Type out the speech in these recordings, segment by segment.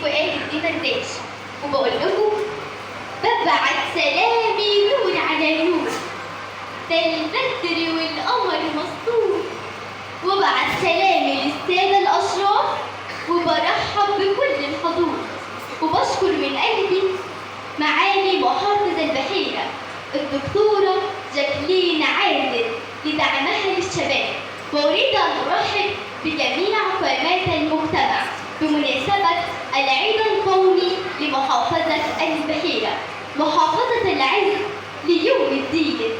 وقالت دي مرضاش، وبقول لكم ببعت سلامي نور على نور، ده البدر والقمر مسطور، وبعت سلامي للسادة الأشراف، وبرحب بكل الحضور، وبشكر من قلبي معالي محافظ البحيرة الدكتورة جاكلين عادل لدعمها للشباب، وأريد أن أرحب بجميع قامات المجتمع بمناسبة العيد القومي لمحافظة البحيرة، محافظة العز ليوم الدين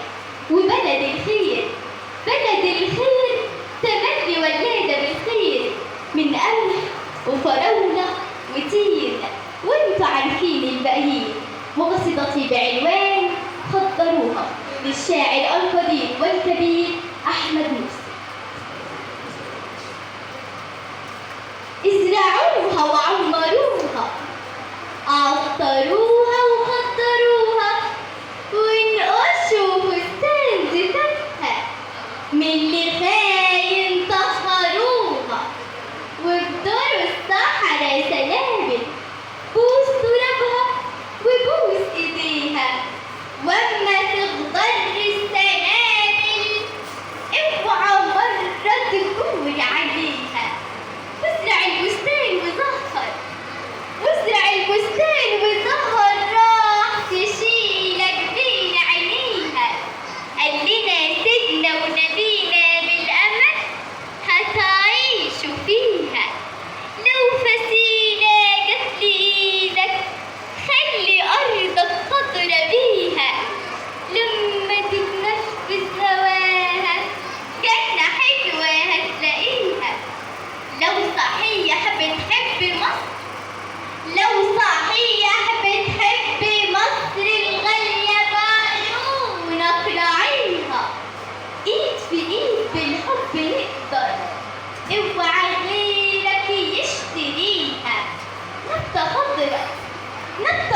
وبلد الخير، بلد الخير تملي ولادة بالخير من قمح وفراولة وتين، وانتوا عارفين الباقيين. وقصيدتي بعنوان خضروها للشاعر القدير والكبير أحمد موسى. ازرعوها وعمروها، عطروها وخضروها، وانقشوا فستان زفافها، من اللي خاين طهروها، وبدور الصحراء سلامل، بوس ترابها وبوس ايديها، واما تخضر السنابل اوعى مرة تجور عليها. وازرع البستان وزهر، وازرع البستان وزهر، راح تشيلك بين عينيها. قال لنا سيدنا ونبينا بالأمل هتعيشوا فيها. لو فسيلة جت لإيدك خلي أرضك خضرا بيها، لما تتنفس هواها جنة حلوة هتلاقيها. لو صحيح بتحب مصر، لو صحيح بتحب مصر الغالية بعيونك راعيها. ايد في ايد بالحب نقدر، اوعى غيرك يشتريها. نبتة خضرا، نبتة